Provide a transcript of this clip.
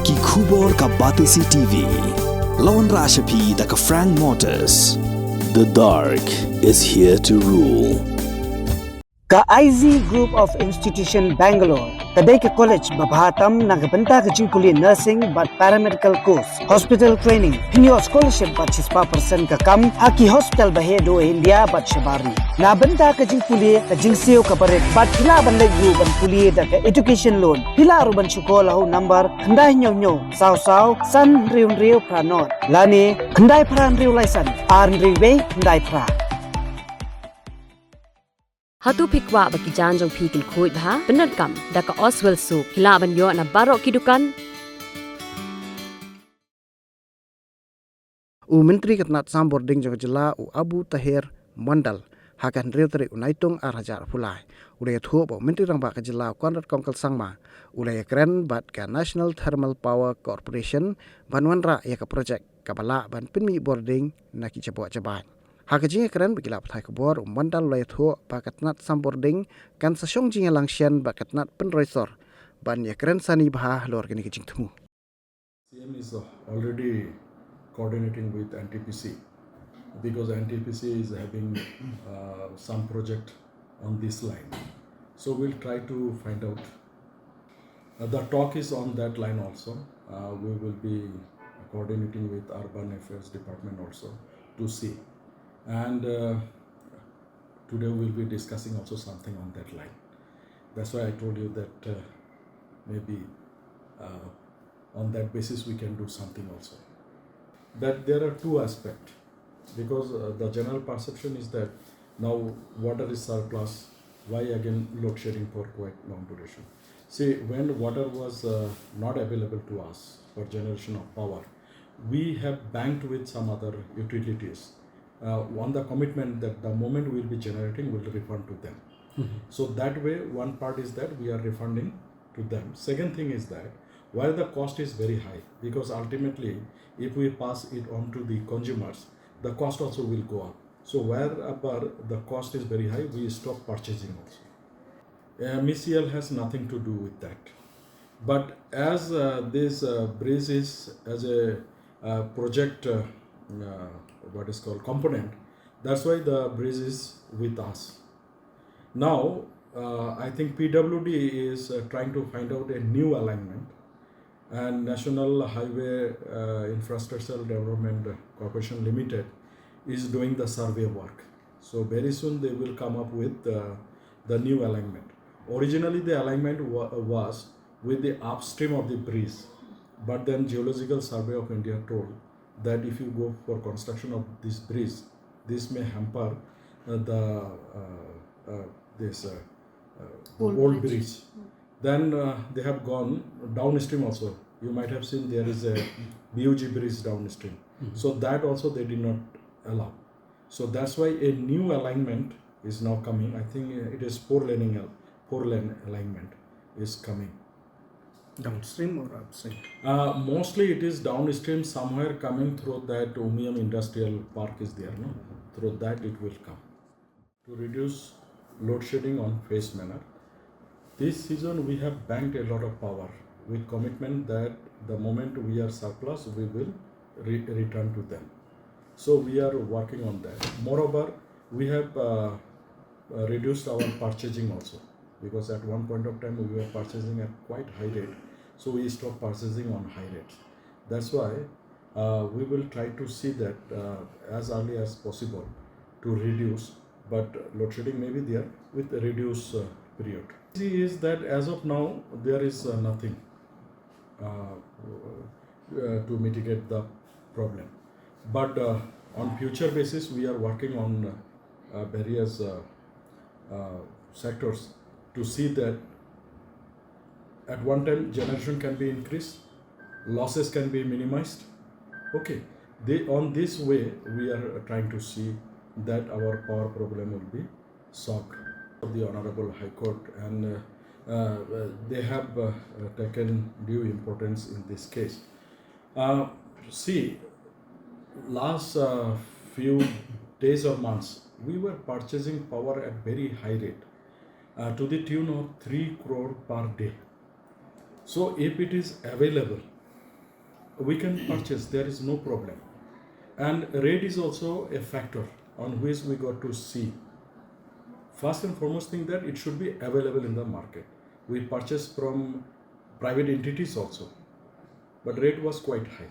Ki khubor ka Batisi TV. Lawan Rashapi da ka Frank Motors. The dark is here to rule. Ka IZ Group of Institution Bangalore, kadai ke college babhatam nagabanta ka jingkuli nursing but paramedical course, hospital training, pinyo scholarship but 6% ka kam, haki hospital bahedo India but shabari. Nabanta ka jingkuli ka jingseo ka barit but hila ban layu ban kuli da ka education loan. Hila ru ban chukola ho number khandai nyo saw san riu pranot. Lani khandai pran riu laisan, arn riwe khandai pra. Hatu pikwa baki janjong pikil kuit bha penat kam daka Oswell soup hilaban yo na barok kidukan Menteri Ketnat Sam Bording Jaga Jela Abu Tahir Mandal hakan reuteri unaitung arajar pulai ulai thuo bo Menteri Rangba ka Jela Konrad Kongkal Sangma ulai Ïakren bat ka National Thermal Power Corporation banwanra ya ka project kabala ban Pynmih Bording na ki Jaboh jaban Hakajing Ïakren bigila pathai kubor mandal ulai thuo bakatnat Sam Bording kan sasong jing langsian bakatnat penroisor ban Ïakren sani bha lor kini kijing thumu CM is already coordinating with Ntpc because Ntpc is having some project on this line. So we'll try to find out. The talk is on that line also. We will be coordinating with Urban Affairs Department also to see. And today we'll be discussing also something on that line. That's why I told you that maybe on that basis we can do something also. That there are two aspects, because the general perception is that now water is surplus, why again load shedding for quite long duration. See, when water was not available to us for generation of power, we have banked with some other utilities on the commitment that the moment we will be generating, we will refund to them. So that way, one part is that we are refunding to them. Second thing is that where the cost is very high, because ultimately if we pass it on to the consumers, the cost also will go up. So wherever the cost is very high, we stop purchasing also. MECL has nothing to do with that. But as this bridge is as a project, what is called component, that's why the bridge is with us. Now, I think PWD is trying to find out a new alignment, and National Highway Infrastructure Development Corporation Limited is doing the survey work. So very soon they will come up with the new alignment. Originally the alignment was with the upstream of the bridge, but then Geological Survey of India told that if you go for construction of this bridge, this may hamper this old bridge. Then they have gone downstream also. You might have seen there is a BUG bridge downstream. So that also they did not allow. So that's why a new alignment is now coming. I think it is four-lane alignment is coming. downstream or upstream Mostly it is downstream, somewhere coming through that Umiam Industrial Park is there. No? Through that it will come. To reduce load shedding on phased manner, this season we have banked a lot of power with commitment that the moment we are surplus, we will return to them. So we are working on that. Moreover, we have reduced our purchasing also, because at one point of time we were purchasing at quite high rate. So we stopped purchasing on high rates. That's why we will try to see that as early as possible to reduce, but load shedding may be there with a reduced period. Is that as of now there is nothing to mitigate the problem, but on future basis we are working on various sectors to see that at one time generation can be increased, losses can be minimized. Okay, on this way we are trying to see that our power problem will be solved. The Honorable High Court, and they have taken due importance in this case. See, last few days or months, we were purchasing power at very high rate, to the tune of 3 crore per day. So if it is available, we can purchase, there is no problem. And rate is also a factor on which we got to see. First and foremost thing that it should be available in the market. We purchased from private entities also, but rate was quite high.